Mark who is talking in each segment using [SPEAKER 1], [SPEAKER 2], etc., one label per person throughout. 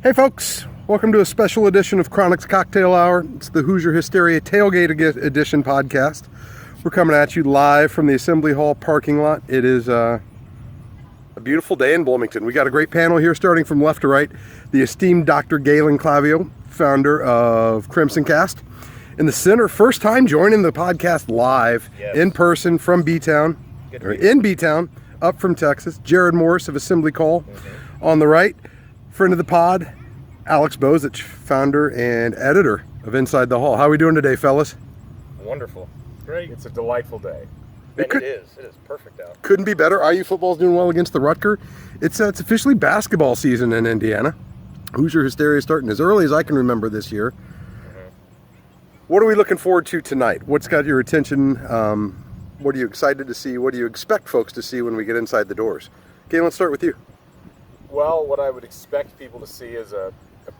[SPEAKER 1] Hey folks, welcome to a special edition of Chronics Cocktail Hour. It's the Hoosier Hysteria Tailgate Edition podcast. We're coming at you live from the Assembly Hall parking lot. It is a beautiful day in Bloomington. We got a great panel here starting from left to right. The esteemed Dr. Galen Clavio, founder of Crimson Cast. In the center, first time joining the podcast live, in person from B-Town, in B-Town, up from Texas. Jerod Morris of Assembly Call. On the right, friend of the pod, Alex Bozich, founder and editor of Inside the Hall. How are we doing today, fellas?
[SPEAKER 2] Wonderful.
[SPEAKER 3] Great.
[SPEAKER 2] It's a delightful day.
[SPEAKER 1] It
[SPEAKER 2] is perfect out.
[SPEAKER 1] Couldn't be better. IU football's doing well against the Rutger. It's officially basketball season in Indiana. Hoosier Hysteria starting as early as I can remember this year. What are we looking forward to tonight? What's got your attention? What are you excited to see? What do you expect folks to see when we get inside the doors? Okay, let's start with you.
[SPEAKER 2] Well, what I would expect people to see is a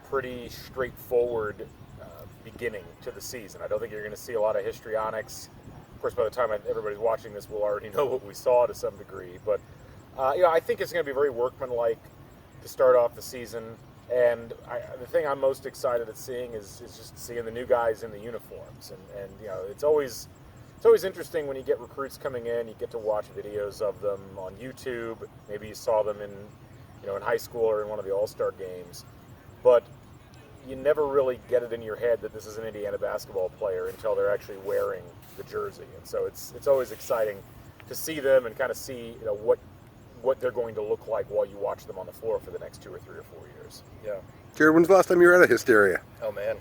[SPEAKER 2] pretty straightforward beginning to the season. I don't think you're going to see a lot of histrionics. Of course, by the time everybody's watching this, we'll already know what we saw to some degree. But, I think it's going to be very workmanlike to start off the season. And the thing I'm most excited at seeing is just seeing the new guys in the uniforms. And it's always interesting when you get recruits coming in. You get to watch videos of them on YouTube. Maybe you saw them in high school or in one of the All-Star games. But you never really get it in your head that this is an Indiana basketball player until they're actually wearing the jersey. And so it's always exciting to see them and kind of see what they're going to look like while you watch them on the floor for the next 2 or 3 or 4 years.
[SPEAKER 3] Yeah.
[SPEAKER 1] Jared, when's the last time you were at a Hysteria?
[SPEAKER 3] Oh man,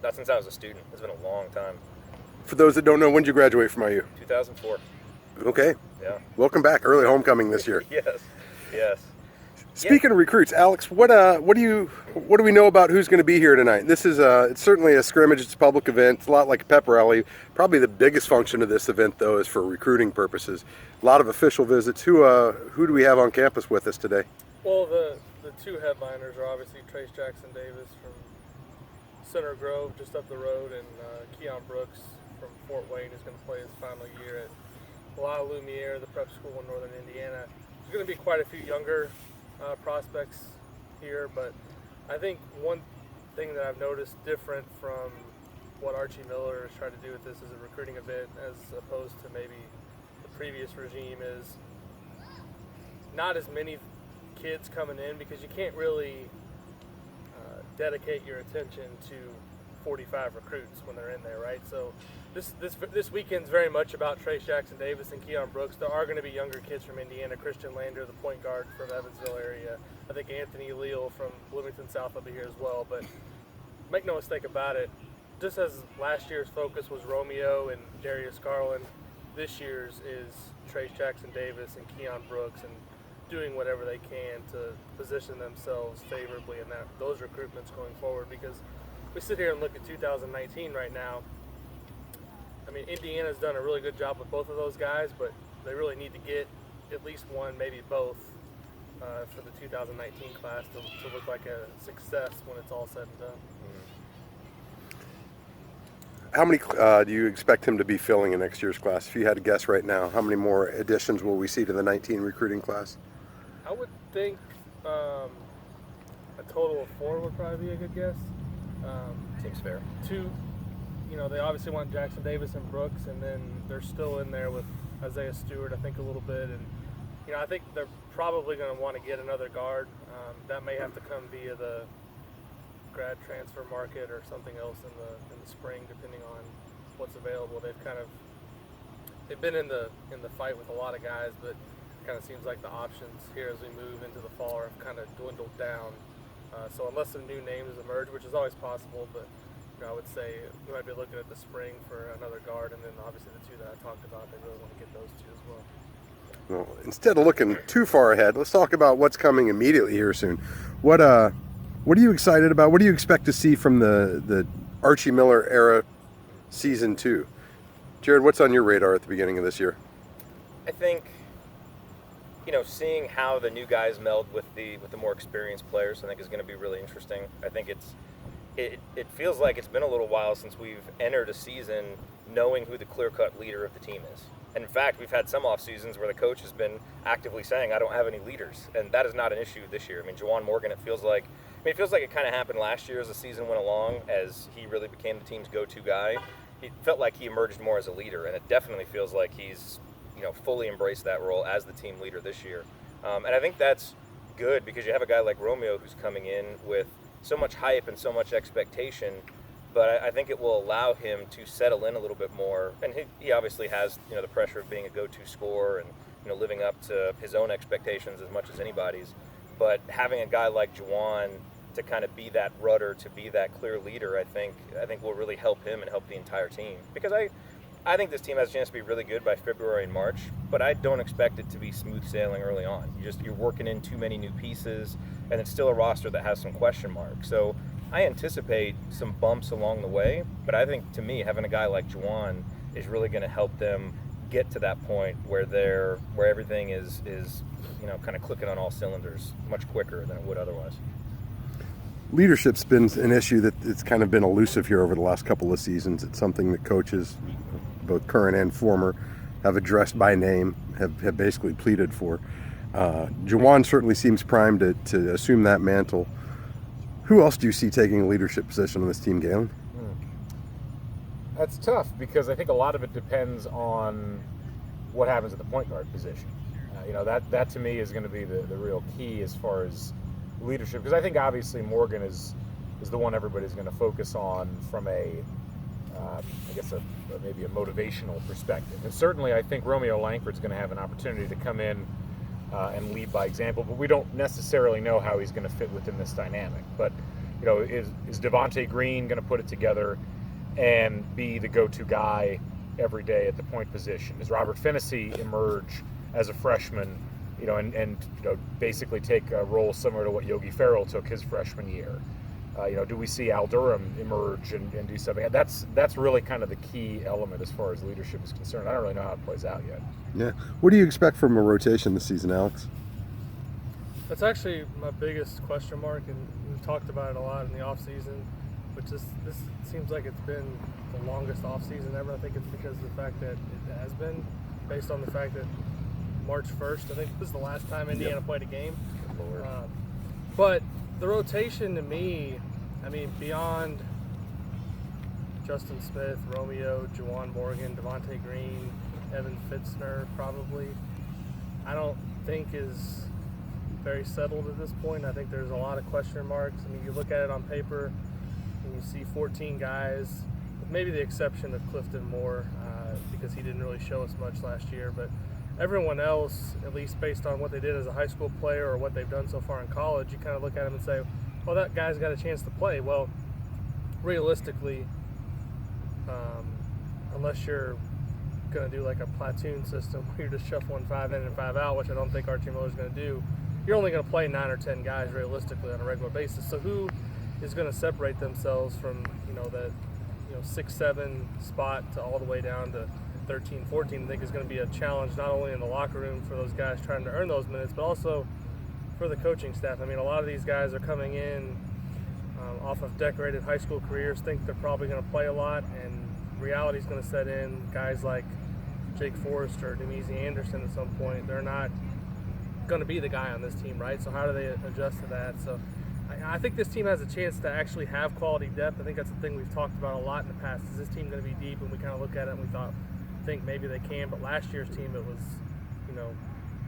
[SPEAKER 3] not since I was a student. It's been a long time.
[SPEAKER 1] For those that don't know, when did you graduate from IU?
[SPEAKER 3] 2004.
[SPEAKER 1] Okay.
[SPEAKER 3] Yeah.
[SPEAKER 1] Certainly back. Early homecoming this year.
[SPEAKER 3] Yes.
[SPEAKER 1] Speaking of recruits, Alex, what do we know about who's going to be here tonight? This is it's certainly a scrimmage. It's a public event. It's a lot like a pep rally. Probably the biggest function of this event, though, is for recruiting purposes. A lot of official visits. Who do we have on campus with us today?
[SPEAKER 4] Well, the two headliners are obviously Trace Jackson Davis from Center Grove, just up the road, and Keon Brooks from Fort Wayne is going to play his final year at La Lumiere, the prep school in northern Indiana. There's going to be quite a few younger prospects here, but I think one thing that I've noticed different from what Archie Miller has tried to do with this as a recruiting event as opposed to maybe the previous regime is not as many kids coming in, because you can't really dedicate your attention to 45 recruits when they're in there, right? So this weekend's very much about Trace Jackson Davis and Keon Brooks. There are going to be younger kids from Indiana. Christian Lander, the point guard from Evansville area. I think Anthony Leal from Bloomington South will be here as well. But make no mistake about it, just as last year's focus was Romeo and Darius Garland, this year's is Trace Jackson Davis and Keon Brooks, and doing whatever they can to position themselves favorably in those recruitments going forward. Because we sit here and look at 2019 right now. I mean, Indiana's done a really good job with both of those guys, but they really need to get at least one, maybe both, for the 2019 class to look like a success when it's all said and done.
[SPEAKER 1] How many do you expect him to be filling in next year's class? If you had to guess right now, how many more additions will we see to the 19 recruiting class?
[SPEAKER 4] I would think a total of 4 would probably be a good guess.
[SPEAKER 3] Seems fair.
[SPEAKER 4] 2, they obviously want Jackson Davis and Brooks, and then they're still in there with Isaiah Stewart, I think, a little bit. And, I think they're probably going to want to get another guard. That may have to come via the grad transfer market or something else in the spring, depending on what's available. They've been in the fight with a lot of guys, but it kind of seems like the options here as we move into the fall have kind of dwindled down. So unless some new names emerge, which is always possible, but I would say we might be looking at the spring for another guard, and then obviously the 2 that I talked about, they really want to get those 2 as well.
[SPEAKER 1] Well, instead of looking too far ahead, let's talk about what's coming immediately here soon. What are you excited about? What do you expect to see from the Archie Miller era season 2? Jared, what's on your radar at the beginning of this year?
[SPEAKER 3] I think seeing how the new guys meld with the more experienced players, I think is going to be really interesting. I think it feels like it's been a little while since we've entered a season knowing who the clear-cut leader of the team is. And in fact, we've had some off seasons where the coach has been actively saying, I don't have any leaders. And that is not an issue this year. I mean, Juwan Morgan, it feels like, mean, it feels like it kind of happened last year as the season went along, as he really became the team's go-to guy. He felt like he emerged more as a leader, and it definitely feels like he's, fully embraced that role as the team leader this year. And I think that's good because you have a guy like Romeo who's coming in with so much hype and so much expectation, but I think it will allow him to settle in a little bit more. And he obviously has, the pressure of being a go-to scorer and, living up to his own expectations as much as anybody's. But having a guy like Juwan to kind of be that rudder, to be that clear leader, I think will really help him and help the entire team. Because I think this team has a chance to be really good by February and March, but I don't expect it to be smooth sailing early on. You're working in too many new pieces, and it's still a roster that has some question marks. So I anticipate some bumps along the way, but I think, to me, having a guy like Juwan is really going to help them get to that point where everything is kind of clicking on all cylinders much quicker than it would otherwise.
[SPEAKER 1] Leadership's been an issue that it's kind of been elusive here over the last couple of seasons. It's something that coaches, both current and former, have addressed by name, have basically pleaded for. Juwan certainly seems primed to assume that mantle. Who else do you see taking a leadership position on this team, Galen?
[SPEAKER 2] That's tough because I think a lot of it depends on what happens at the point guard position. That to me is going to be the real key as far as leadership, because I think obviously Morgan is the one everybody's going to focus on from maybe a motivational perspective. And certainly I think Romeo Langford's going to have an opportunity to come in and lead by example, but we don't necessarily know how he's going to fit within this dynamic. But is Devontae Green going to put it together and be the go-to guy every day at the point position? Does Robert Finnessy emerge as a freshman, and basically take a role similar to what Yogi Ferrell took his freshman year? Do we see Al Durham emerge and do something? That's really kind of the key element as far as leadership is concerned. I don't really know how it plays out yet.
[SPEAKER 1] Yeah. What do you expect from a rotation this season, Alex?
[SPEAKER 4] That's actually my biggest question mark, and we've talked about it a lot in the offseason, but this seems like it's been the longest offseason ever. I think it's because of the fact that it has been, based on the fact that March 1st, I think, was the last time Indiana played a game. But the rotation to me, beyond Justin Smith, Romeo, Juwan Morgan, Devontae Green, Evan Fitzner probably, I don't think is very settled at this point. I think there's a lot of question marks. You look at it on paper and you see 14 guys, with maybe the exception of Clifton Moore, because he didn't really show us much last year, but everyone else, at least based on what they did as a high school player or what they've done so far in college, you kind of look at them and say, well, that guy's got a chance to play. Well, realistically, unless you're going to do like a platoon system where you're just shuffling 5 in and 5 out, which I don't think Archie Miller's going to do, you're only going to play 9 or 10 guys realistically on a regular basis. So who is going to separate themselves from, that 6-7 spot to all the way down to 13, 14, I think is going to be a challenge not only in the locker room for those guys trying to earn those minutes, but also for the coaching staff. A lot of these guys are coming in off of decorated high school careers, think they're probably going to play a lot, and reality is going to set in. Guys like Jake Forrest or Demezy Anderson at some point, they're not going to be the guy on this team, right? So how do they adjust to that? So I think this team has a chance to actually have quality depth. I think that's the thing we've talked about a lot in the past. Is this team going to be deep? And we kind of look at it and we think maybe they can, but last year's team, it was,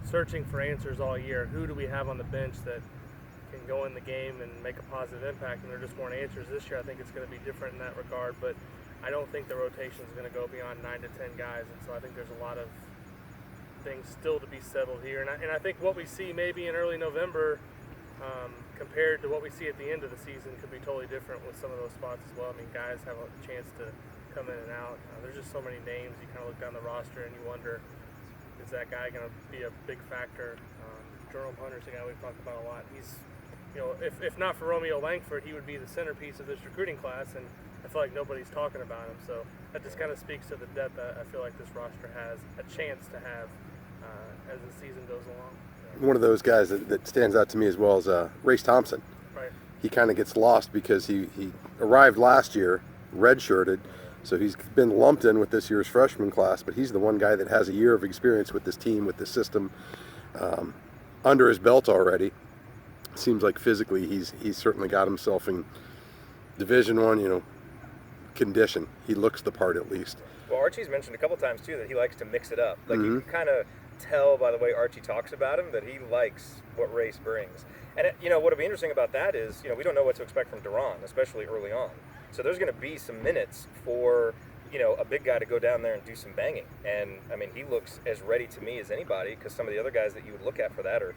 [SPEAKER 4] searching for answers all year. Who do we have on the bench that can go in the game and make a positive impact? And there just weren't answers this year. I think it's going to be different in that regard, but I don't think the rotation is going to go beyond 9 to 10 guys, and so I think there's a lot of things still to be settled here. And I think what we see maybe in early November compared to what we see at the end of the season could be totally different with some of those spots as well. Guys have a chance to come in and out. There's just so many names. You kind of look down the roster and you wonder, is that guy going to be a big factor? Jerome Hunter's a guy we've talked about a lot. He's, if not for Romeo Langford, he would be the centerpiece of this recruiting class, and I feel like nobody's talking about him. So that just kind of speaks to the depth that I feel like this roster has a chance to have as the season goes along.
[SPEAKER 1] One of those guys that stands out to me as well is Race Thompson.
[SPEAKER 4] Right.
[SPEAKER 1] He kind of gets lost because he arrived last year, redshirted, so he's been lumped in with this year's freshman class, but he's the one guy that has a year of experience with this team, with this system under his belt already. seems like physically he's certainly got himself in Division I, condition. He looks the part at least.
[SPEAKER 3] Well, Archie's mentioned a couple times too that he likes to mix it up. Like you can kind of tell by the way Archie talks about him that he likes what race brings. And what'll be interesting about that is we don't know what to expect from Duran, especially early on. So there's going to be some minutes for a big guy to go down there and do some banging. And I mean, he looks as ready to me as anybody, because some of the other guys that you would look at for that are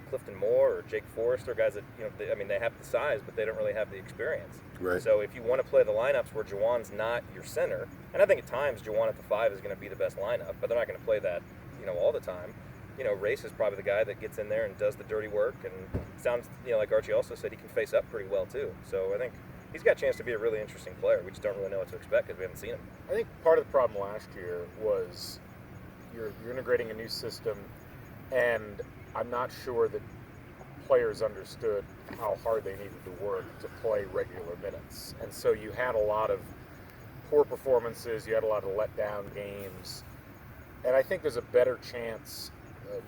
[SPEAKER 3] Clifton Moore or Jake Forrester, guys that they have the size, but they don't really have the experience.
[SPEAKER 1] Right.
[SPEAKER 3] So if you want to play the lineups where Jawan's not your center, and I think at times Jawan at the 5 is going to be the best lineup, but they're not going to play that all the time. Race is probably the guy that gets in there and does the dirty work, and sounds like Archie also said, he can face up pretty well too. So I think he's got a chance to be a really interesting player. We just don't really know what to expect because we haven't seen him.
[SPEAKER 2] I think part of the problem last year was you're integrating a new system, and I'm not sure that players understood how hard they needed to work to play regular minutes. And so you had a lot of poor performances, you had a lot of letdown games, and I think there's a better chance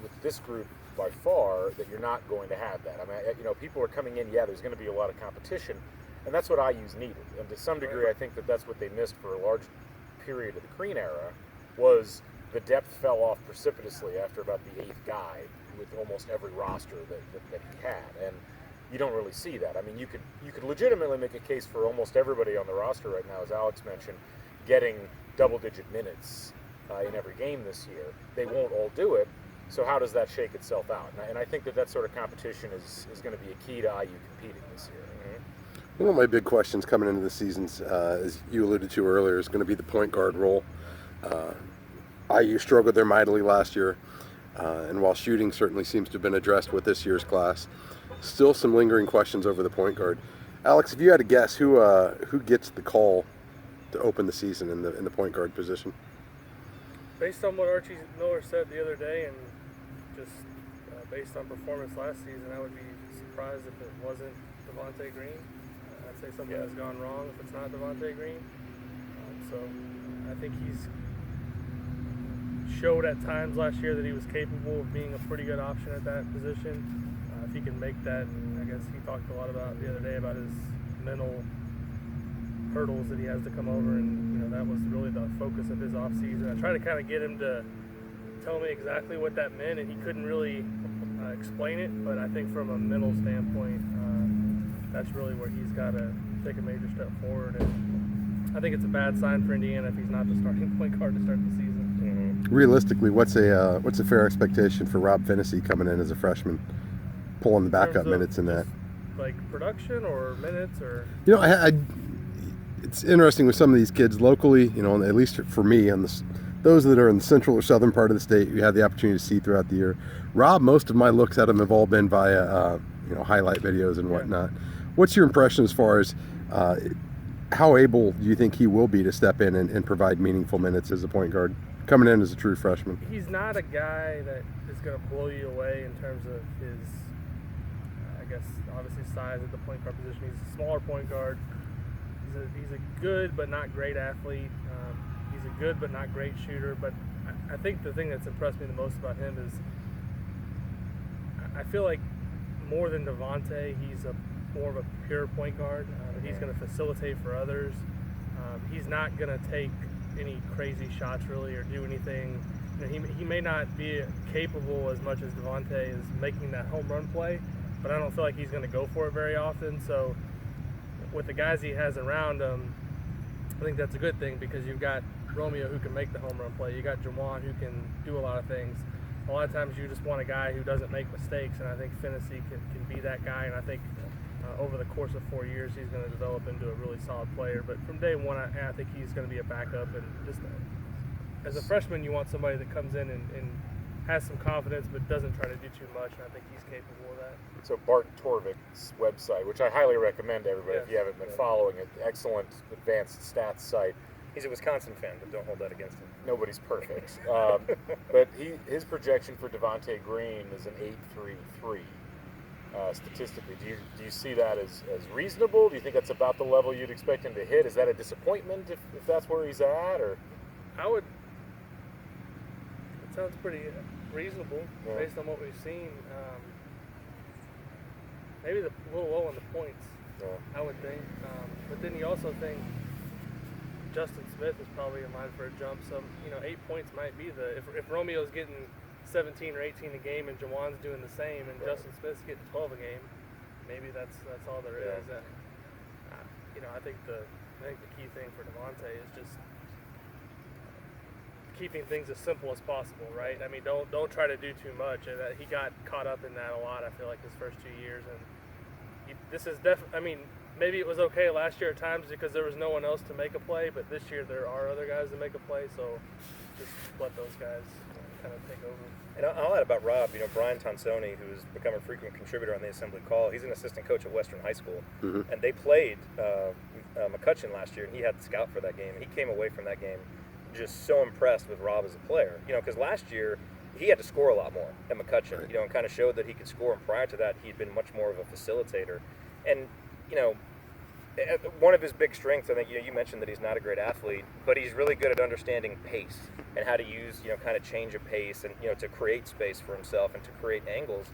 [SPEAKER 2] with this group by far that you're not going to have that. I mean, people are coming in, there's going to be a lot of competition, and that's what IU's needed. And to some degree, I think that's what they missed for a large period of the Crean era, was the depth fell off precipitously after about the 8th guy with almost every roster that he had. And you don't really see that. I mean, you could legitimately make a case for almost everybody on the roster right now, as Alex mentioned, getting double-digit minutes in every game this year. They won't all do it, so how does that shake itself out? And I think that sort of competition is going to be a key to IU competing this year.
[SPEAKER 1] One of my big questions coming into the season, as you alluded to earlier, is going to be the point guard role. IU struggled there mightily last year, and while shooting certainly seems to have been addressed with this year's class, still some lingering questions over the point guard. Alex, if you had to guess, who gets the call to open the season in the point guard position?
[SPEAKER 4] Based on what Archie Miller said the other day, and just based on performance last season, I would be surprised if it wasn't Devontae Green. I'd say something has gone wrong if it's not Devontae Green. So I think he's showed at times last year that he was capable of being a pretty good option at that position. If he can make that, I guess he talked a lot about the other day about his mental hurdles that he has to come over, and that was really the focus of his off season. I tried to kind of get him to tell me exactly what that meant, and he couldn't really explain it, but I think from a mental standpoint, that's really where he's got to take a major step forward, and I think it's a bad sign for Indiana if he's not the starting point guard to start the season.
[SPEAKER 1] Realistically, what's a fair expectation for Rob Finney coming in as a freshman, pulling the backup minutes in that?
[SPEAKER 4] Like production or minutes or?
[SPEAKER 1] It's interesting with some of these kids locally, at least for me, on those that are in the central or southern part of the state, you have the opportunity to see throughout the year. Rob, most of my looks at him have all been via, highlight videos and whatnot. What's your impression as far as how able do you think he will be to step in and provide meaningful minutes as a point guard, coming in as a true freshman?
[SPEAKER 4] He's not a guy that is going to blow you away in terms of his, obviously size at the point guard position. He's a smaller point guard. He's a good but not great athlete. He's a good but not great shooter. But I think the thing that's impressed me the most about him is I feel like more than Devontae, he's more of a pure point guard. He's going to facilitate for others. He's not going to take any crazy shots really or do anything. He may not be capable as much as Devontae is making that home run play, but I don't feel like he's going to go for it very often. So with the guys he has around him, I think that's a good thing, because you've got Romeo who can make the home run play. You got Jawan who can do a lot of things. A lot of times you just want a guy who doesn't make mistakes, and I think Finney can be that guy. And I think over the course of 4 years, he's going to develop into a really solid player. But from day one, I think he's going to be a backup. And just as a freshman, you want somebody that comes in and has some confidence but doesn't try to do too much, and I think he's capable of that.
[SPEAKER 2] So Bart Torvik's website, which I highly recommend to everybody if you haven't been following it, excellent advanced stats site.
[SPEAKER 3] He's a Wisconsin fan, but don't hold that against him.
[SPEAKER 2] Nobody's perfect. But his projection for Devontae Green is an 8.33 statistically. Do you see that as reasonable? Do you think that's about the level you'd expect him to hit? Is that a disappointment if that's where he's at? Or
[SPEAKER 4] it sounds pretty reasonable based on what we've seen. maybe a little low on the points, I would think. But then you also think Justin Smith is probably in line for a jump. So, 8 points might be if Romeo's getting 17 or 18 a game and Jawan's doing the same and Justin Smith's getting 12 a game, maybe that's all there is. And, I think the key thing for Devontae is just keeping things as simple as possible, right? I mean, don't try to do too much. And he got caught up in that a lot, I feel like, his first 2 years. And this is definitely, I mean, maybe it was okay last year at times because there was no one else to make a play, but this year there are other guys to make a play, so just let those guys kind of take over.
[SPEAKER 3] And I'll add about Rob, Brian Tonsoni, who's become a frequent contributor on the Assembly Call, he's an assistant coach at Western High School, and they played McCutcheon last year, and he had the scout for that game, and he came away from that game just so impressed with Rob as a player, because last year he had to score a lot more at McCutcheon, and kind of showed that he could score, and prior to that he'd been much more of a facilitator. And one of his big strengths, I think, you mentioned that he's not a great athlete, but he's really good at understanding pace and how to use, kind of change of pace and, to create space for himself and to create angles.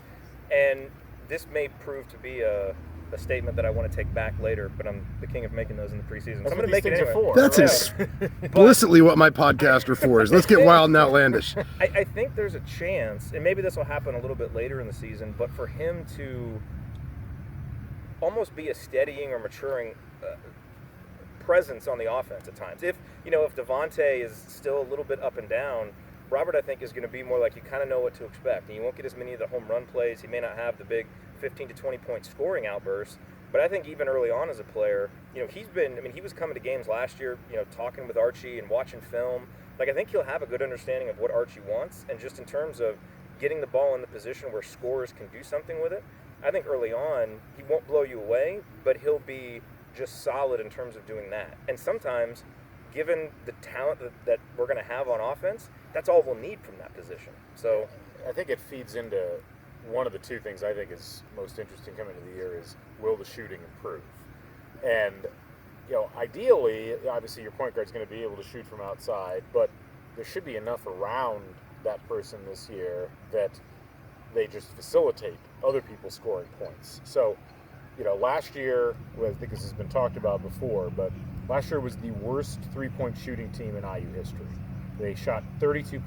[SPEAKER 3] And this may prove to be a statement that I want to take back later, but I'm the king of making those in the preseason. So I'm going to make it anyway.
[SPEAKER 1] That's explicitly what my podcasts are for, is let's get wild and outlandish.
[SPEAKER 3] I think there's a chance, and maybe this will happen a little bit later in the season, but for him to almost be a steadying or maturing presence on the offense at times. If Devontae is still a little bit up and down, Robert, I think, is going to be more like you kind of know what to expect. And you won't get as many of the home run plays. He may not have the big 15 to 20 point scoring outbursts. But I think even early on as a player, he was coming to games last year, talking with Archie and watching film. Like, I think he'll have a good understanding of what Archie wants. And just in terms of getting the ball in the position where scorers can do something with it, I think early on, he won't blow you away, but he'll be just solid in terms of doing that. And sometimes, given the talent that we're going to have on offense, that's all we'll need from that position. So
[SPEAKER 2] I think it feeds into one of the two things I think is most interesting coming into the year is, will the shooting improve? And, ideally, obviously your point guard's going to be able to shoot from outside, but there should be enough around that person this year that they just facilitate other people scoring points. So, last year, I think this has been talked about before, but last year was the worst three-point shooting team in IU history. They shot 32.2%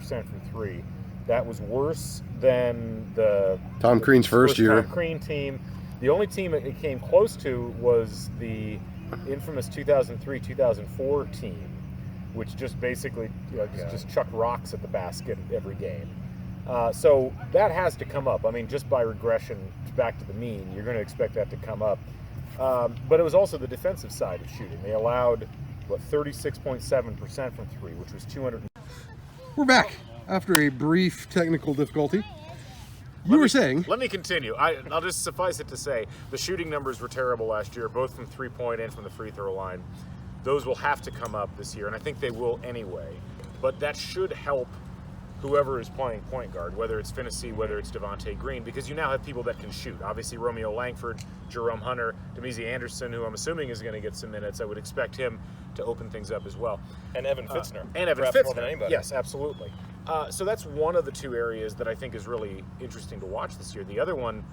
[SPEAKER 2] from three. That was worse than the
[SPEAKER 1] Tom Crean's first year.
[SPEAKER 2] Tom Crean team. The only team it came close to was the infamous 2003-2004 team, which just basically just chucked rocks at the basket every game. So that has to come up. I mean, just by regression back to the mean, you're going to expect that to come up. But it was also the defensive side of shooting. They allowed, 36.7% from three, which was 200.
[SPEAKER 1] We're back after a brief technical difficulty. You were saying?
[SPEAKER 2] Let me continue. I'll just suffice it to say, the shooting numbers were terrible last year, both from three-point and from the free throw line. Those will have to come up this year, and I think they will anyway. But that should help whoever is playing point guard, whether it's Finney, whether it's Devontae Green, because you now have people that can shoot. Obviously, Romeo Langford, Jerome Hunter, Demizi Anderson, who I'm assuming is going to get some minutes. I would expect him to open things up as well.
[SPEAKER 3] And Evan Fitzner.
[SPEAKER 2] More than anybody. Yes, absolutely. So that's one of the two areas that I think is really interesting to watch this year. The other one,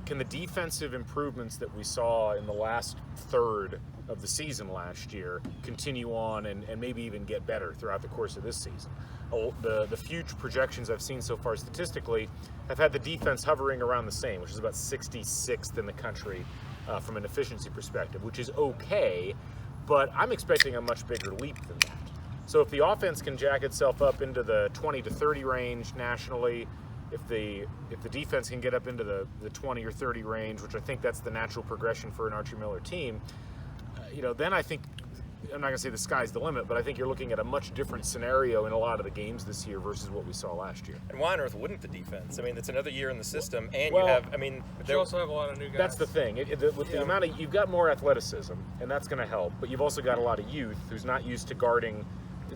[SPEAKER 2] can the defensive improvements that we saw in the last third of the season last year continue on and maybe even get better throughout the course of this season? The few projections I've seen so far statistically have had the defense hovering around the same, which is about 66th in the country from an efficiency perspective, which is okay, but I'm expecting a much bigger leap than that. So if the offense can jack itself up into the 20 to 30 range nationally, if the defense can get up into the 20 or 30 range, which I think that's the natural progression for an Archie Miller team, then I think, I'm not going to say the sky's the limit, but I think you're looking at a much different scenario in a lot of the games this year versus what we saw last year.
[SPEAKER 3] And why on earth wouldn't the defense? I mean, it's another year in the system, and
[SPEAKER 4] but you also have a lot of new guys.
[SPEAKER 2] That's the thing. The amount of, you've got more athleticism, and that's going to help, but you've also got a lot of youth who's not used to guarding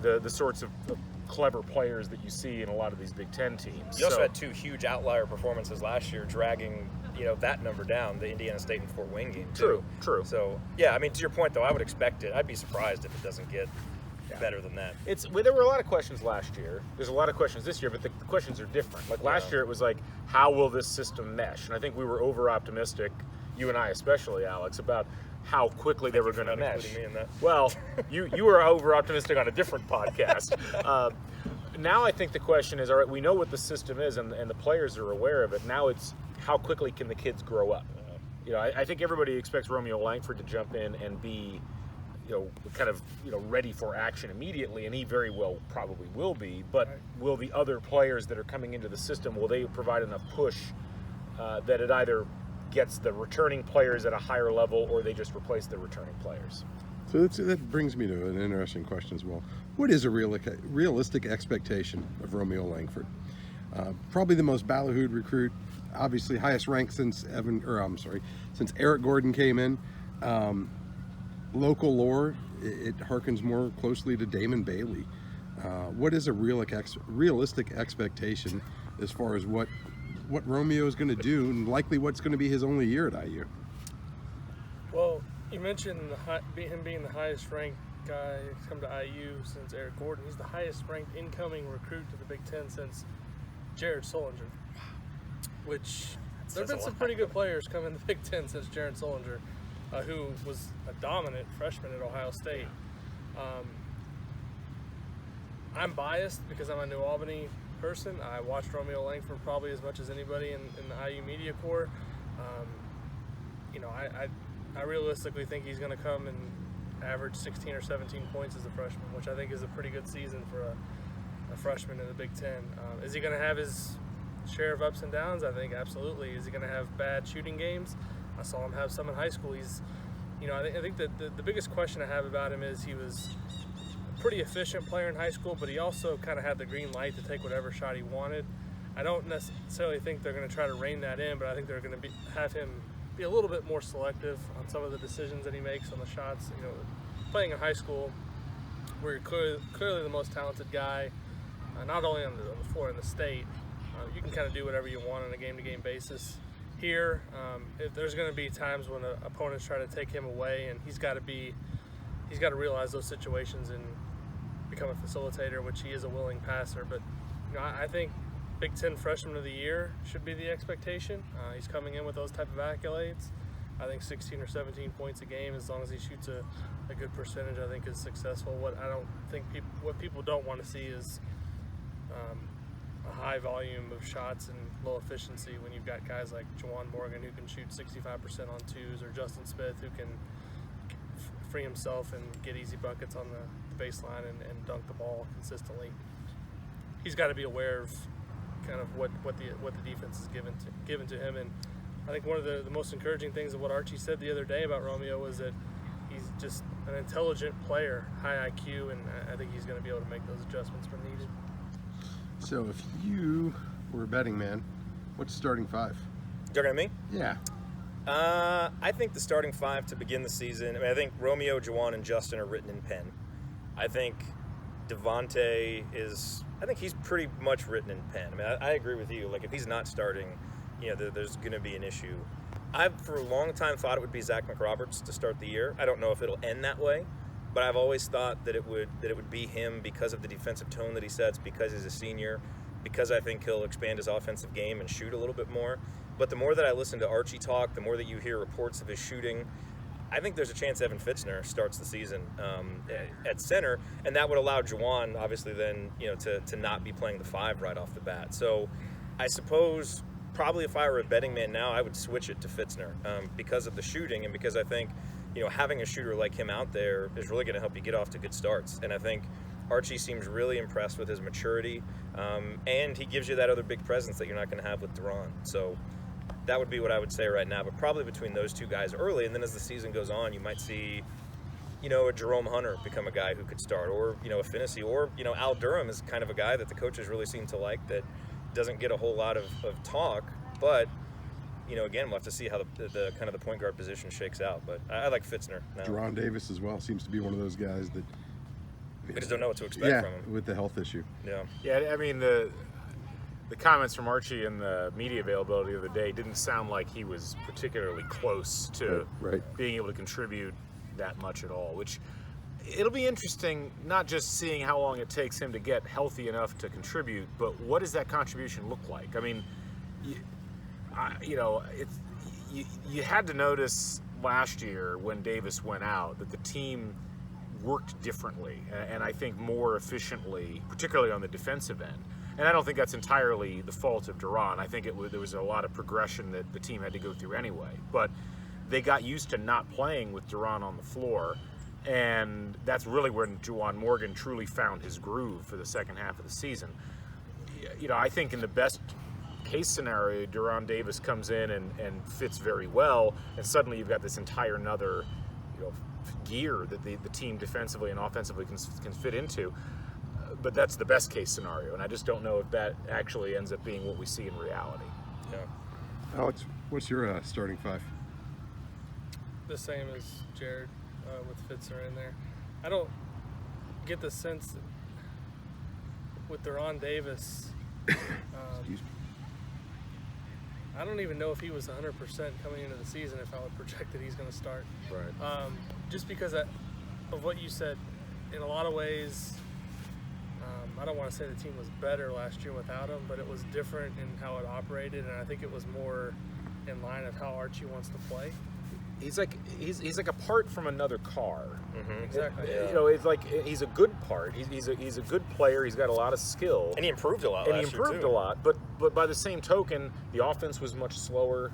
[SPEAKER 2] the sorts of clever players that you see in a lot of these Big Ten teams.
[SPEAKER 3] You also had two huge outlier performances last year, dragging that number down, the Indiana State and Fort Wayne game too.
[SPEAKER 2] True.
[SPEAKER 3] So yeah, I mean, to your point though, I would expect it. I'd be surprised if it doesn't get better than that.
[SPEAKER 2] There were a lot of questions last year. There's a lot of questions this year, but the questions are different. Like last year, it was like, how will this system mesh? And I think we were over-optimistic, you and I especially, Alex, about how quickly they were going to mesh.
[SPEAKER 3] Me in that.
[SPEAKER 2] Well, you were over-optimistic on a different podcast. Now I think the question is, all right, we know what the system is, and the players are aware of it. Now it's how quickly can the kids grow up? I think everybody expects Romeo Langford to jump in and be, kind of, ready for action immediately, and he very well probably will be. But will the other players that are coming into the system, will they provide enough push that it either gets the returning players at a higher level, or they just replace the returning players?
[SPEAKER 1] So that brings me to an interesting question as well. What is a realistic expectation of Romeo Langford? Probably the most ballyhooed recruit, obviously highest ranked since since Eric Gordon came in. Local lore, it harkens more closely to Damon Bailey. What is a realistic expectation as far as what Romeo is going to do, and likely what's going to be his only year at IU?
[SPEAKER 4] Well, you mentioned him being the highest ranked guy to come to IU since Eric Gordon. He's the highest ranked incoming recruit to the Big Ten since Jerod Solinger, which there have been some pretty good players come in the Big Ten since Jerod Solinger, who was a dominant freshman at Ohio State. I'm biased because I'm a New Albany person. I watched Romeo Langford probably as much as anybody in the IU media corps. I realistically think he's going to come and average 16 or 17 points as a freshman, which I think is a pretty good season for a freshman in the Big Ten. Is he going to have his share of ups and downs? I think absolutely. Is he going to have bad shooting games? I saw him have some in high school. I think that the biggest question I have about him is he was a pretty efficient player in high school, but he also kind of had the green light to take whatever shot he wanted. I don't necessarily think they're going to try to rein that in, but I think they're going to have him be a little bit more selective on some of the decisions that he makes on the shots. Playing in high school, where you're clearly the most talented guy, not only on the floor in the state, you can kind of do whatever you want on a game-to-game basis. Here, there's going to be times when opponents try to take him away, and he's got to realize those situations and become a facilitator, which he is a willing passer. But I think Big Ten Freshman of the Year should be the expectation. He's coming in with those type of accolades. I think 16 or 17 points a game, as long as he shoots a good percentage, I think is successful. What people don't want to see is a high volume of shots and low efficiency when you've got guys like Juwan Morgan who can shoot 65% on twos, or Justin Smith who can free himself and get easy buckets on the baseline and dunk the ball consistently. He's got to be aware of kind of what the defense is given to him. And I think one of the most encouraging things of what Archie said the other day about Romeo was that he's just an intelligent player, high IQ, and I think he's going to be able to make those adjustments when needed.
[SPEAKER 1] So if you were a betting man, what's the starting five?
[SPEAKER 3] Talking to me?
[SPEAKER 1] Yeah.
[SPEAKER 3] I think the starting five to begin the season, I think Romeo, Juwan, and Justin are written in pen. I think Devontae he's pretty much written in pen. I agree with you. Like, if he's not starting, there's going to be an issue. I've, for a long time, thought it would be Zach McRoberts to start the year. I don't know if it'll end that way, but I've always thought that it would be him because of the defensive tone that he sets, because he's a senior, because I think he'll expand his offensive game and shoot a little bit more. But the more that I listen to Archie talk, the more that you hear reports of his shooting, I think there's a chance Evan Fitzner starts the season at center, and that would allow Juwan, obviously, then to not be playing the five right off the bat. So I suppose probably if I were a betting man now, I would switch it to Fitzner because of the shooting, and because I think having a shooter like him out there is really going to help you get off to good starts. And I think Archie seems really impressed with his maturity, and he gives you that other big presence that you're not going to have with Duran. So that would be what I would say right now, but probably between those two guys early, and then as the season goes on, you might see, a Jerome Hunter become a guy who could start, or, a Finney, or, Al Durham is kind of a guy that the coaches really seem to like that doesn't get a whole lot of talk, but, again, we'll have to see how the kind of the point guard position shakes out, but I like Fitzner now.
[SPEAKER 1] Jerron Davis as well seems to be one of those guys that
[SPEAKER 3] we just don't know what to expect from him.
[SPEAKER 1] With the health issue.
[SPEAKER 2] Yeah, I mean, the comments from Archie and the media availability of the day didn't sound like he was particularly close to being able to contribute that much at all, which, it'll be interesting, not just seeing how long it takes him to get healthy enough to contribute, but what does that contribution look like? I mean, you had to notice last year when Davis went out that the team worked differently and I think more efficiently, particularly on the defensive end. And I don't think that's entirely the fault of Duran. I think there was a lot of progression that the team had to go through anyway. But they got used to not playing with Duran on the floor, and that's really when Juwan Morgan truly found his groove for the second half of the season. I think in the best case scenario, Duran Davis comes in and fits very well, and suddenly you've got this entire another gear that the team defensively and offensively can fit into. But that's the best case scenario, and I just don't know if that actually ends up being what we see in reality.
[SPEAKER 3] Yeah.
[SPEAKER 1] Alex, what's your starting five?
[SPEAKER 4] The same as Jerod, with Fitzer in there. I don't get the sense that with Duran Davis, I don't even know if he was 100% coming into the season if I would project that he's going to start.
[SPEAKER 2] Right.
[SPEAKER 4] Just because of what you said, in a lot of ways, I don't want to say the team was better last year without him, but it was different in how it operated, and I think it was more in line of how Archie wants to play.
[SPEAKER 2] He's like a part from another car.
[SPEAKER 3] Mm-hmm.
[SPEAKER 4] Exactly.
[SPEAKER 2] Yeah. It's like he's a good part. He's a good player. He's got a lot of skill.
[SPEAKER 3] And he improved a lot
[SPEAKER 2] And
[SPEAKER 3] last
[SPEAKER 2] he improved
[SPEAKER 3] year, too.
[SPEAKER 2] a lot. But by the same token, the offense was much slower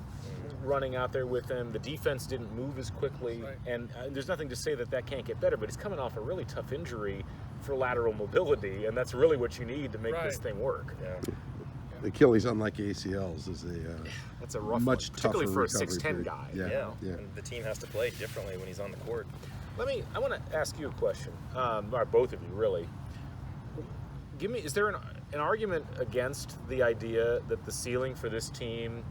[SPEAKER 2] running out there with him. The defense didn't move as quickly.
[SPEAKER 4] Right.
[SPEAKER 2] And there's nothing to say that can't get better, but he's coming off a really tough injury for lateral mobility, and that's really what you need to make this thing work.
[SPEAKER 3] Yeah.
[SPEAKER 1] Achilles, unlike ACLs, is
[SPEAKER 2] That's a rough
[SPEAKER 1] much
[SPEAKER 2] one, particularly
[SPEAKER 1] tougher
[SPEAKER 2] for a
[SPEAKER 1] recovery
[SPEAKER 2] 6'10"
[SPEAKER 1] period.
[SPEAKER 2] guy.
[SPEAKER 1] Yeah.
[SPEAKER 3] And the team has to play differently when he's on the court.
[SPEAKER 2] I want to ask you a question, or both of you, really. Is there an argument against the idea that the ceiling for this team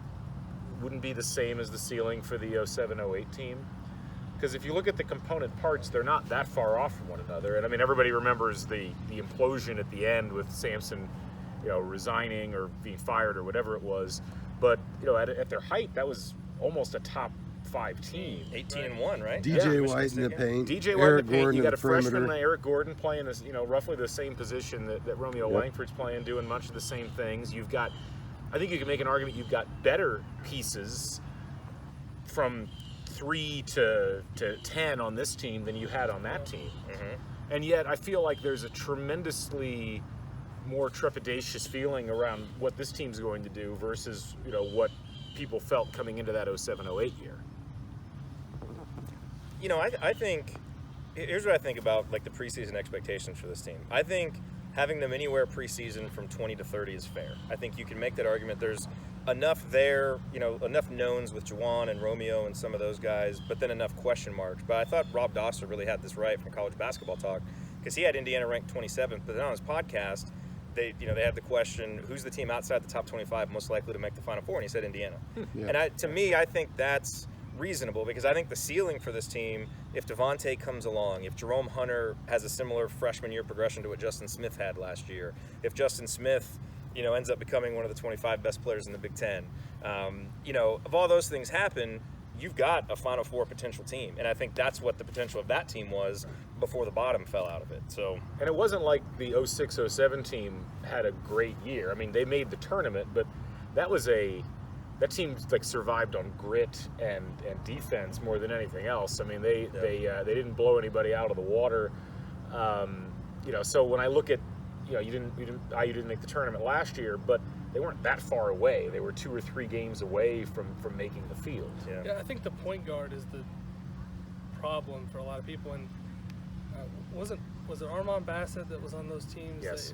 [SPEAKER 2] wouldn't be the same as the ceiling for the 07-08 team? Because if you look at the component parts, they're not that far off from one another. And I mean, everybody remembers the implosion at the end with Sampson, resigning or being fired or whatever it was. But at their height, that was almost a top 5 team.
[SPEAKER 3] 18-1, right?
[SPEAKER 1] DJ White in the paint.
[SPEAKER 2] DJ White
[SPEAKER 1] Eric
[SPEAKER 2] in the paint.
[SPEAKER 1] Gordon
[SPEAKER 2] You
[SPEAKER 1] in
[SPEAKER 2] got a
[SPEAKER 1] the perimeter.
[SPEAKER 2] freshman, Eric Gordon, playing this, roughly the same position that Romeo Langford's playing, doing much of the same things. I think you can make an argument you've got better pieces from 3 to 10 on this team than you had on that team.
[SPEAKER 3] Mm-hmm.
[SPEAKER 2] And yet I feel like there's a tremendously more trepidatious feeling around what this team's going to do versus what people felt coming into that 07-08 year.
[SPEAKER 3] I think here's what I think about like the preseason expectations for this team. I think having them anywhere preseason from 20 to 30 is fair. I think you can make that argument. There's enough there, enough knowns with Juwan and Romeo and some of those guys, but then enough question marks. But I thought Rob Dosser really had this right from College Basketball Talk, because he had Indiana ranked 27th, but then on his podcast, they had the question, who's the team outside the top 25 most likely to make the Final Four? And he said Indiana.
[SPEAKER 1] Yeah.
[SPEAKER 3] And to me, I think that's reasonable, because I think the ceiling for this team, if Devontae comes along, if Jerome Hunter has a similar freshman year progression to what Justin Smith had last year, if Justin Smith, ends up becoming one of the 25 best players in the Big Ten, if all those things happen, you've got a Final Four potential team. And I think that's what the potential of that team was before the bottom fell out of it. So,
[SPEAKER 2] and it wasn't like the 06-07 team had a great year. I mean, they made the tournament, but that team survived on grit and defense more than anything else. I mean, they didn't blow anybody out of the water. So when I look at, you didn't make the tournament last year, but they weren't that far away. They were 2 or 3 games away from making the field.
[SPEAKER 4] Yeah, I think the point guard is the problem for a lot of people. And was it Armand Bassett that was on those teams?
[SPEAKER 2] Yes.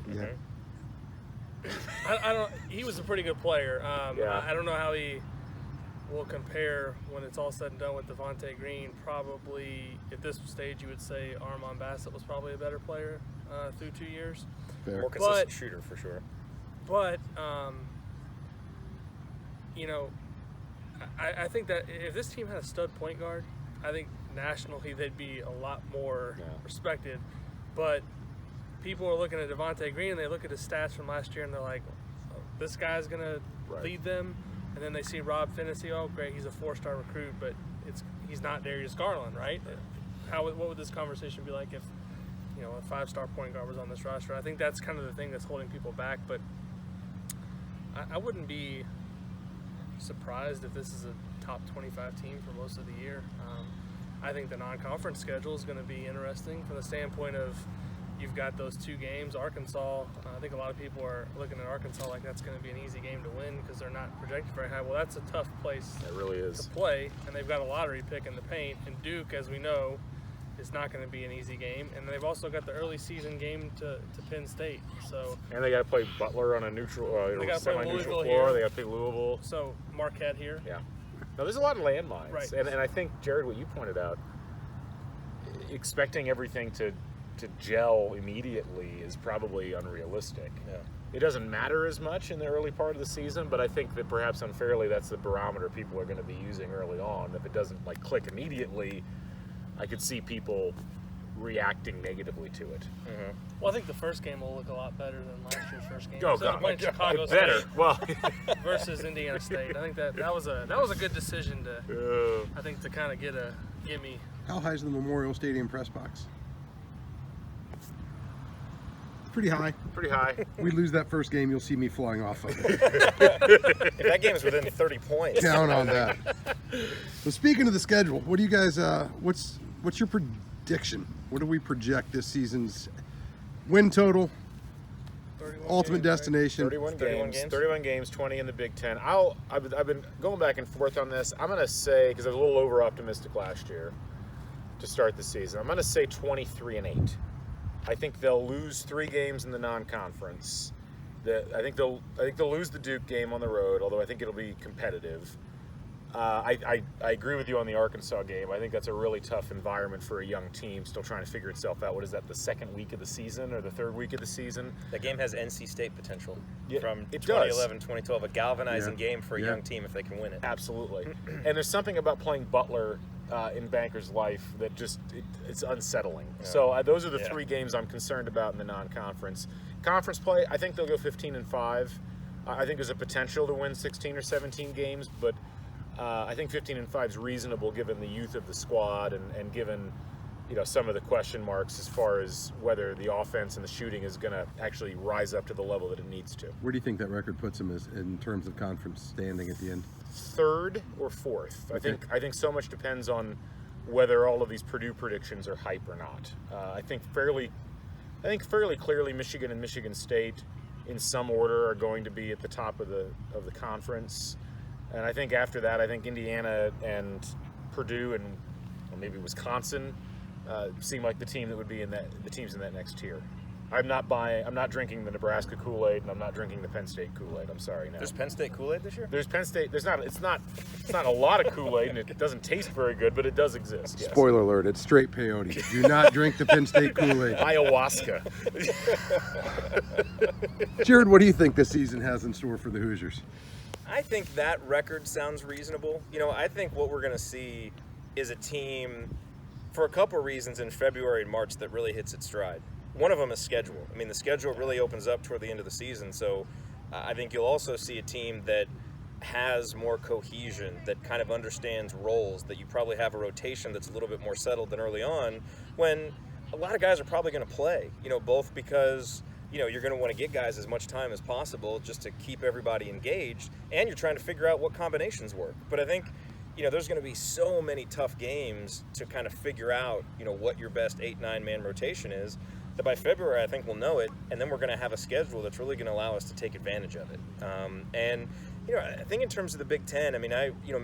[SPEAKER 4] I don't. He was a pretty good player.
[SPEAKER 2] Yeah.
[SPEAKER 4] I don't know how he will compare when it's all said and done with Devontae Green. Probably at this stage, you would say Armand Bassett was probably a better player through 2 years.
[SPEAKER 1] Fair.
[SPEAKER 3] more consistent shooter for sure.
[SPEAKER 4] But I think that if this team had a stud point guard, I think nationally they'd be a lot more respected. But people are looking at Devontae Green and they look at his stats from last year and they're like, oh, this guy's going to lead them. And then they see Rob Finney, oh, great, he's a 4-star recruit, but he's not Darius Garland, right? What would this conversation be like if a 5-star point guard was on this roster. I think that's kind of the thing that's holding people back. But I wouldn't be surprised if this is a top 25 team for most of the year. I think the non-conference schedule is going to be interesting from the standpoint of you've got those 2 games. Arkansas, I think a lot of people are looking at Arkansas like that's going to be an easy game to win because they're not projected very high. Well, that's a tough place
[SPEAKER 2] It really is.
[SPEAKER 4] to play, and they've got a lottery pick in the paint. And Duke, as we know, is not going to be an easy game. And they've also got the early season game to Penn State. So
[SPEAKER 2] And they got to play Butler on a neutral,
[SPEAKER 4] They gotta play
[SPEAKER 2] semi-neutral
[SPEAKER 4] Louisville
[SPEAKER 2] floor.
[SPEAKER 4] here.
[SPEAKER 2] They got to play Louisville.
[SPEAKER 4] So Marquette here.
[SPEAKER 2] Yeah. Now, there's a lot of landmines.
[SPEAKER 4] Right.
[SPEAKER 2] And I think, Jerod, what you pointed out, expecting everything to gel immediately is probably unrealistic.
[SPEAKER 3] Yeah.
[SPEAKER 2] It doesn't matter as much in the early part of the season, but I think that perhaps unfairly that's the barometer people are going to be using early on. If it doesn't click immediately, I could see people reacting negatively to it.
[SPEAKER 3] Mm-hmm.
[SPEAKER 4] Well, I think the first game will look a lot better than last year's first game.
[SPEAKER 2] Oh,
[SPEAKER 4] Instead of
[SPEAKER 2] God.
[SPEAKER 4] playing Chicago
[SPEAKER 2] Better.
[SPEAKER 4] State
[SPEAKER 2] Well,
[SPEAKER 4] versus Indiana State. I think that was a good decision to kind of get a gimme.
[SPEAKER 1] How high is the Memorial Stadium press box? Pretty high.
[SPEAKER 2] pretty high.
[SPEAKER 1] We lose that first game, you'll see me flying off of it.
[SPEAKER 3] If that game is within 30 points.
[SPEAKER 1] Down on that. So speaking of the schedule, what do you guys? What's your prediction? What do we project this season's win total?
[SPEAKER 4] 31
[SPEAKER 1] Ultimate
[SPEAKER 4] games, right?
[SPEAKER 1] destination.
[SPEAKER 2] 31 games, 20 in the Big Ten. I've been going back and forth on this. I'm going to say, because I was a little over optimistic last year to start the season, I'm going to say 23-8. I think they'll lose 3 games in the non-conference. I think they'll lose the Duke game on the road, although I think it'll be competitive. I agree with you on the Arkansas game. I think that's a really tough environment for a young team still trying to figure itself out. What is that, the second week of the season or the third week of the season?
[SPEAKER 3] That game has NC State potential from
[SPEAKER 2] it
[SPEAKER 3] 2011, 2012, a galvanizing
[SPEAKER 1] Yeah.
[SPEAKER 3] game for a young team if they can win it.
[SPEAKER 2] Absolutely. And there's something about playing Butler in Banker's life that just it's unsettling.
[SPEAKER 3] Yeah.
[SPEAKER 2] So those are the
[SPEAKER 3] Yeah.
[SPEAKER 2] 3 games I'm concerned about in the non-conference. Conference play, I think they'll go 15-5. I think there's a potential to win 16 or 17 games, but I think 15-5 is reasonable given the youth of the squad and given some of the question marks as far as whether the offense and the shooting is going to actually rise up to the level that it needs to.
[SPEAKER 1] Where do you think that record puts them in terms of conference standing at the end?
[SPEAKER 2] 3rd or 4th. I think so much depends on whether all of these Purdue predictions are hype or not. I think fairly clearly Michigan and Michigan State in some order are going to be at the top of the conference. And I think after that, I think Indiana and Purdue and maybe Wisconsin seem like the team that would be the teams in that next tier. I'm not drinking the Nebraska Kool-Aid, and I'm not drinking the Penn State Kool-Aid. I'm sorry. No.
[SPEAKER 3] There's Penn State Kool-Aid this year?
[SPEAKER 2] There's Penn State. It's not a lot of Kool-Aid, and it doesn't taste very good, but it does exist. Yes.
[SPEAKER 1] Spoiler alert, it's straight peyote. Do not drink the Penn State Kool-Aid.
[SPEAKER 2] Ayahuasca.
[SPEAKER 1] Jerod, what do you think this season has in store for the Hoosiers?
[SPEAKER 3] I think that record sounds reasonable. I think what we're going to see is a team, for a couple of reasons, in February and March that really hits its stride. One of them is schedule. I mean, the schedule really opens up toward the end of the season, so I think you'll also see a team that has more cohesion, that kind of understands roles, that you probably have a rotation that's a little bit more settled than early on, when a lot of guys are probably going to play, both because you're going to want to get guys as much time as possible just to keep everybody engaged, and you're trying to figure out what combinations work. But I think, there's going to be so many tough games to kind of figure out, what your best 8-9 man rotation is, that by February I think we'll know it, and then we're going to have a schedule that's really going to allow us to take advantage of it. And I think in terms of the Big Ten, I mean,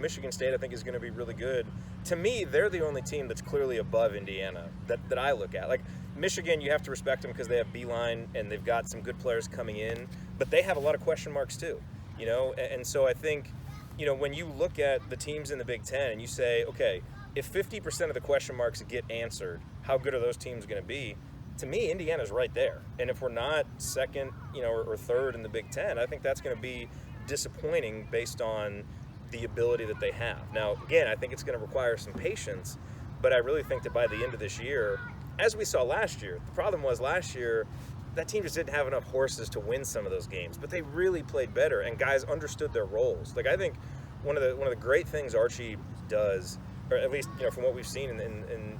[SPEAKER 3] Michigan State I think is going to be really good. To me, they're the only team that's clearly above Indiana that I look at. Like Michigan, you have to respect them because they have Beeline and they've got some good players coming in, but they have a lot of question marks too. And so I think, when you look at the teams in the Big Ten and you say, okay, if 50% of the question marks get answered, how good are those teams going to be? To me, Indiana's right there. And if we're not second, or third in the Big Ten, I think that's going to be disappointing based on the ability that they have. Now, again, I think it's going to require some patience, but I really think that by the end of this year, as we saw last year, the problem was last year, that team just didn't have enough horses to win some of those games, but they really played better, and guys understood their roles. Like, I think one of the great things Archie does, or at least, from what we've seen in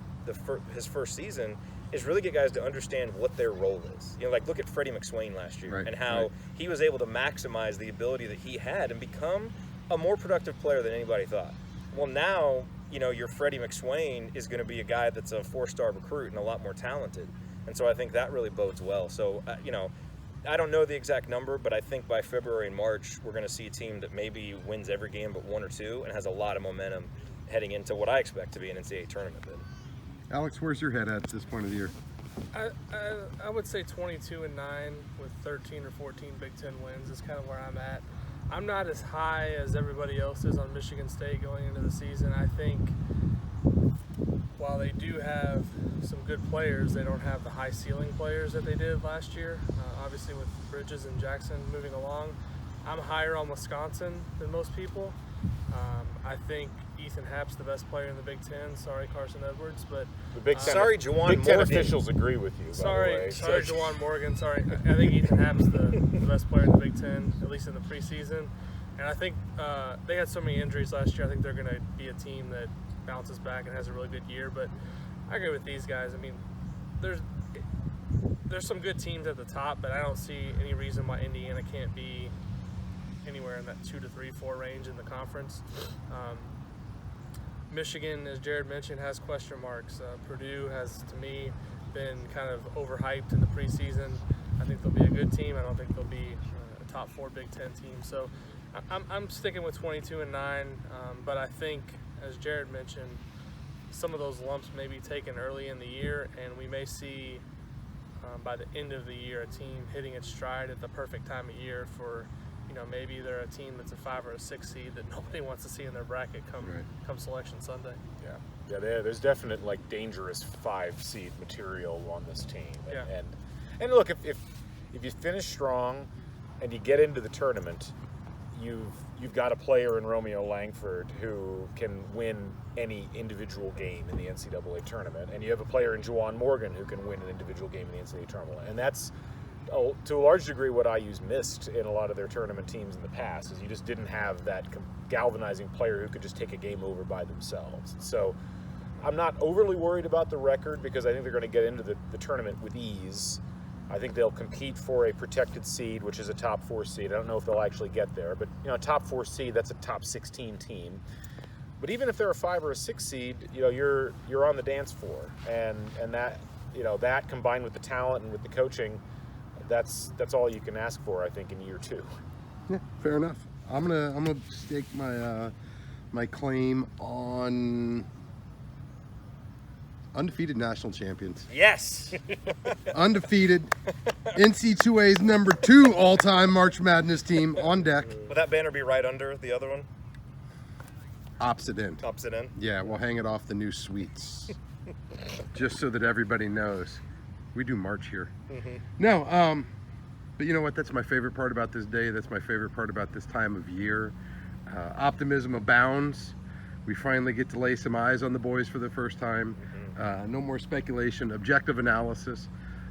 [SPEAKER 3] his first season, is really get guys to understand what their role is. You know, like look at Freddie McSwain last year
[SPEAKER 1] Right,
[SPEAKER 3] and how he was able to maximize the ability that he had and become a more productive player than anybody thought. Well, now, you know, your Freddie McSwain is going to be a guy that's a 4-star recruit and a lot more talented. And so I think that really bodes well. So, you know, I don't know the exact number, but I think by February and March, we're going to see a team that maybe wins every game but 1 or 2 and has a lot of momentum heading into what I expect to be an NCAA tournament bid.
[SPEAKER 1] Alex, where's your head at this point of the year?
[SPEAKER 4] I would say 22-9 with 13 or 14 Big Ten wins is kind of where I'm at. I'm not as high as everybody else is on Michigan State going into the season. I think while they do have some good players, they don't have the high ceiling players that they did last year. Obviously with Bridges and Jackson moving along, I'm higher on Wisconsin than most people. I think Ethan Happ's the best player in the Big Ten. Sorry, Carson Edwards, but
[SPEAKER 2] The Big Ten,
[SPEAKER 3] Sorry, Juwan
[SPEAKER 2] Big Ten
[SPEAKER 3] Morgan.
[SPEAKER 2] officials agree with you.
[SPEAKER 4] sorry,
[SPEAKER 2] by the way.
[SPEAKER 4] Jawan Morgan. Sorry, I think Ethan Happ's the best player in the Big Ten, at least in the preseason. And I think they had so many injuries last year. I think they're going to be a team that bounces back and has a really good year. But I agree with these guys. I mean, there's some good teams at the top, but I don't see any reason why Indiana can't be anywhere in that 2 to 3, 4 range in the conference. Michigan, as Jerod mentioned, has question marks. Purdue has, to me, been kind of overhyped in the preseason. I think they'll be a good team. I don't think they'll be a top 4 Big Ten team. So I'm sticking with 22-9, but I think, as Jerod mentioned, some of those lumps may be taken early in the year, and we may see by the end of the year a team hitting its stride at the perfect time of year for, you know, maybe they're a team that's a 5 or a 6 seed that nobody wants to see in their bracket come Selection Sunday.
[SPEAKER 2] Yeah, there's definite like dangerous 5 seed material on this team. And look, if you finish strong and you get into the tournament, you've got a player in Romeo Langford who can win any individual game in the NCAA tournament, and you have a player in Juwan Morgan who can win an individual game in the NCAA tournament, and that's to a large degree what IU's missed in a lot of their tournament teams in the past, is you just didn't have that galvanizing player who could just take a game over by themselves. So I'm not overly worried about the record because I think they're going to get into the tournament with ease. I think they'll compete for a protected seed, which is a top 4 seed. I don't know if they'll actually get there, but you know, a top 4 seed, that's a top 16 team. But even if they're a 5 or a 6 seed, you know, you're on the dance floor, and that, you know, that combined with the talent and with the coaching, that's all you can ask for, I think, in year 2.
[SPEAKER 1] Yeah, fair enough. I'm gonna stake my my claim on undefeated national champions.
[SPEAKER 3] Yes.
[SPEAKER 1] Undefeated. NC2A's number 2 all-time March Madness team on deck.
[SPEAKER 3] Will that banner be right under the other one?
[SPEAKER 1] Opposite end.
[SPEAKER 3] Opposite end?
[SPEAKER 1] Yeah, we'll hang it off the new suites. Just so that everybody knows. We do March here.
[SPEAKER 3] Mm-hmm.
[SPEAKER 1] No, but you know what? That's my favorite part about this day. That's my favorite part about this time of year. Optimism abounds. We finally get to lay some eyes on the boys for the first time. No more speculation, objective analysis.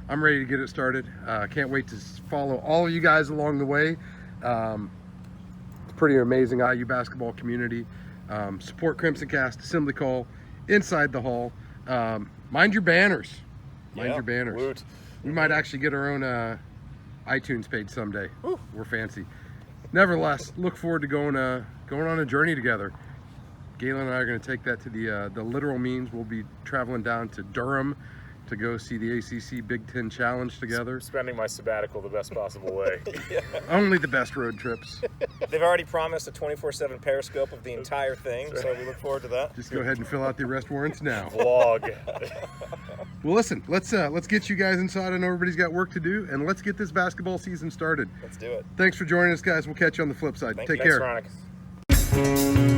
[SPEAKER 1] I'm ready to get it started. Can't wait to follow all of you guys along the way. It's a pretty amazing IU basketball community. Support Crimson Cast, Assembly Call, Inside the Hall. Mind your banners. Mind your banners.
[SPEAKER 2] Woot.
[SPEAKER 1] We might actually get our own iTunes page someday. We're fancy. Nevertheless, look forward to going on a journey together. Galen and I are going to take that to the literal means. We'll be traveling down to Durham to go see the ACC Big Ten Challenge together.
[SPEAKER 2] Spending my sabbatical the best possible way.
[SPEAKER 1] Only the best road trips.
[SPEAKER 3] They've already promised a 24/7 Periscope of the entire thing, so we look forward to that.
[SPEAKER 1] Just go ahead and fill out the arrest warrants now.
[SPEAKER 2] Vlog.
[SPEAKER 1] Well, listen, let's get you guys inside. I know everybody's got work to do, and let's get this basketball season started.
[SPEAKER 3] Let's do it.
[SPEAKER 1] Thanks for joining us, guys. We'll catch you on the flip side.
[SPEAKER 3] Thank
[SPEAKER 1] Take
[SPEAKER 3] you.
[SPEAKER 1] care.
[SPEAKER 2] Thanks, Veronica.